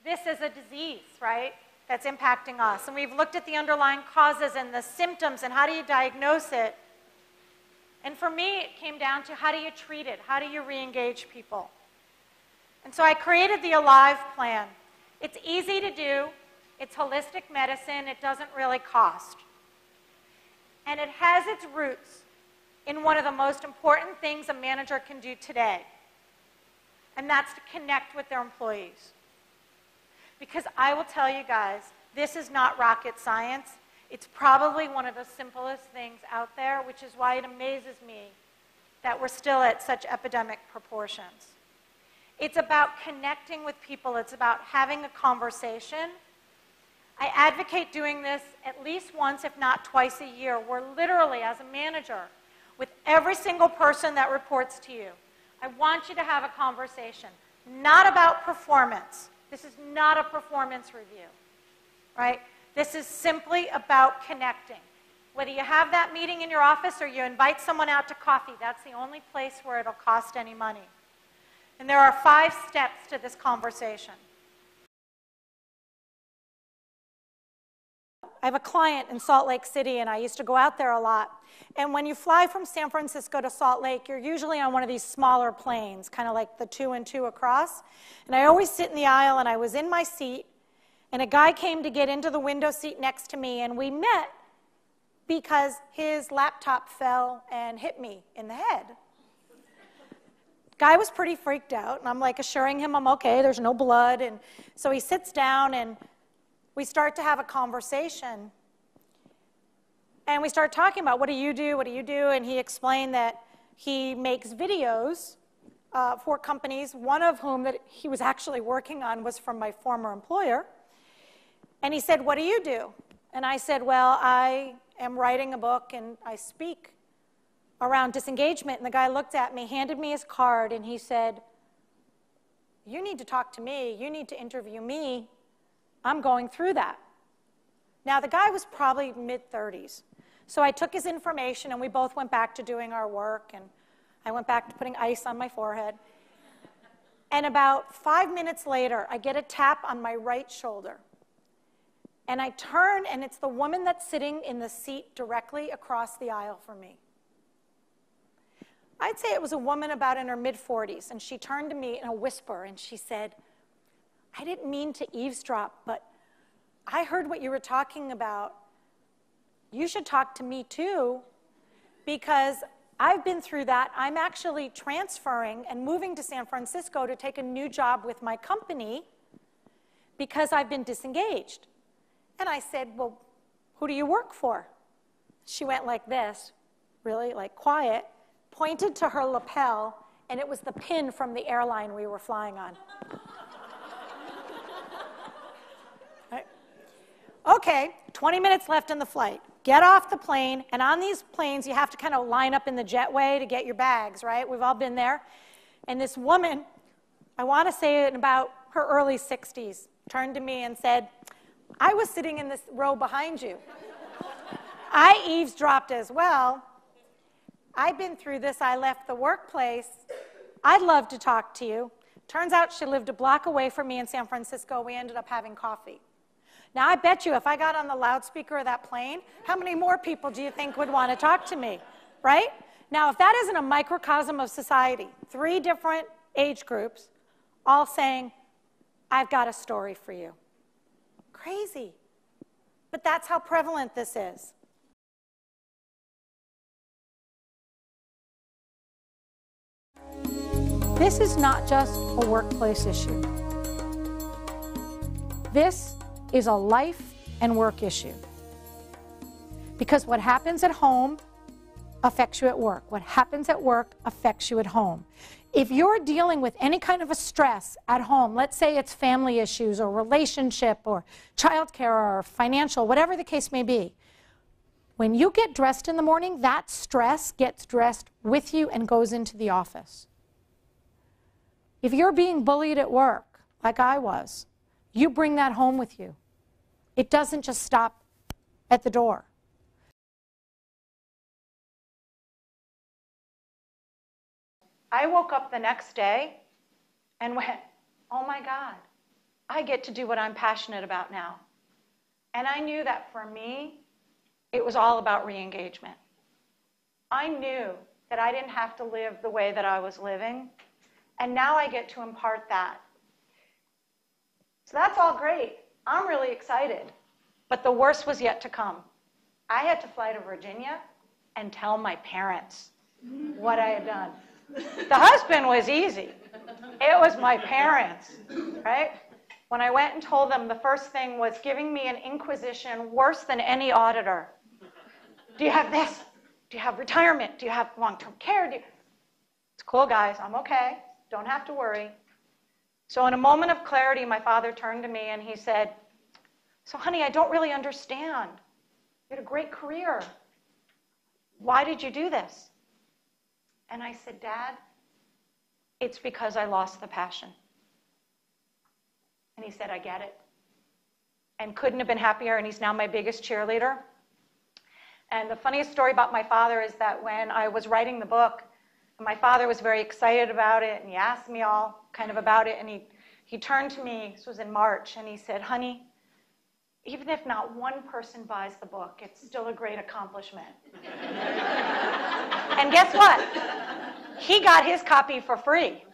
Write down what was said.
this is a disease, right, that's impacting us. And we've looked at the underlying causes and the symptoms and how do you diagnose it. And for me, it came down to how do you treat it? How do you re-engage people? And so I created the Alive plan. It's easy to do. It's holistic medicine. It doesn't really cost. And it has its roots in one of the most important things a manager can do today. And that's to connect with their employees. Because I will tell you guys, this is not rocket science. It's probably one of the simplest things out there, which is why it amazes me that we're still at such epidemic proportions. It's about connecting with people. It's about having a conversation. I advocate doing this at least once, if not twice a year, where literally, as a manager, with every single person that reports to you, I want you to have a conversation, not about performance. This is not a performance review, right? This is simply about connecting. Whether you have that meeting in your office or you invite someone out to coffee, that's the only place where it'll cost any money. And there are 5 steps to this conversation. I have a client in Salt Lake City, and I used to go out there a lot. And when you fly from San Francisco to Salt Lake, you're usually on one of these smaller planes, kind of like the 2 and 2 across. And I always sit in the aisle, and I was in my seat, and a guy came to get into the window seat next to me, and we met because his laptop fell and hit me in the head. Guy was pretty freaked out, and I'm like assuring him I'm okay, there's no blood. And so he sits down, and we start to have a conversation. And we start talking about, what do you do, what do you do? And he explained that he makes videos for companies, one of whom that he was actually working on was from my former employer. And he said, what do you do? And I said, well, I am writing a book, and I speak around disengagement. And the guy looked at me, handed me his card, and he said, you need to talk to me. You need to interview me. I'm going through that. Now, the guy was probably mid-30s. So I took his information, and we both went back to doing our work, and I went back to putting ice on my forehead. And about 5 minutes later, I get a tap on my right shoulder. And I turn, and it's the woman that's sitting in the seat directly across the aisle from me. I'd say it was a woman about in her mid-40s, and she turned to me in a whisper, and she said, I didn't mean to eavesdrop, but I heard what you were talking about. You should talk to me too, because I've been through that. I'm actually transferring and moving to San Francisco to take a new job with my company because I've been disengaged. And I said, well, who do you work for? She went like this, really, like quiet, pointed to her lapel, and it was the pin from the airline we were flying on. Right. Okay, 20 minutes left in the flight. Get off the plane, and on these planes, you have to kind of line up in the jetway to get your bags, right? We've all been there. And this woman, I want to say in about her early 60s, turned to me and said, I was sitting in this row behind you. I eavesdropped as well. I've been through this. I left the workplace. I'd love to talk to you. Turns out she lived a block away from me in San Francisco. We ended up having coffee. Now, I bet you if I got on the loudspeaker of that plane, how many more people do you think would want to talk to me, right? Now, if that isn't a microcosm of society, 3 different age groups all saying, I've got a story for you. Crazy. But that's how prevalent this is. This is not just a workplace issue. This is a life and work issue. Because what happens at home affects you at work. What happens at work affects you at home. If you're dealing with any kind of a stress at home, let's say it's family issues or relationship or childcare or financial, whatever the case may be, when you get dressed in the morning, that stress gets dressed with you and goes into the office. If you're being bullied at work, like I was, you bring that home with you. It doesn't just stop at the door. I woke up the next day and went, oh my God, I get to do what I'm passionate about now. And I knew that for me, it was all about re-engagement. I knew that I didn't have to live the way that I was living, and now I get to impart that. So that's all great. I'm really excited. But the worst was yet to come. I had to fly to Virginia and tell my parents what I had done. The husband was easy. It was my parents, right? When I went and told them, the first thing was giving me an inquisition worse than any auditor. Do you have this? Do you have retirement? Do you have long-term care? It's cool, guys. I'm okay. Don't have to worry. So in a moment of clarity, my father turned to me and he said, so honey, I don't really understand. You had a great career. Why did you do this? And I said, Dad, it's because I lost the passion. And he said, I get it. And couldn't have been happier, and he's now my biggest cheerleader. And the funniest story about my father is that when I was writing the book, my father was very excited about it, and he asked me all kind of about it, and he turned to me, this was in March, and he said, honey, even if not one person buys the book, it's still a great accomplishment. And guess what? He got his copy for free.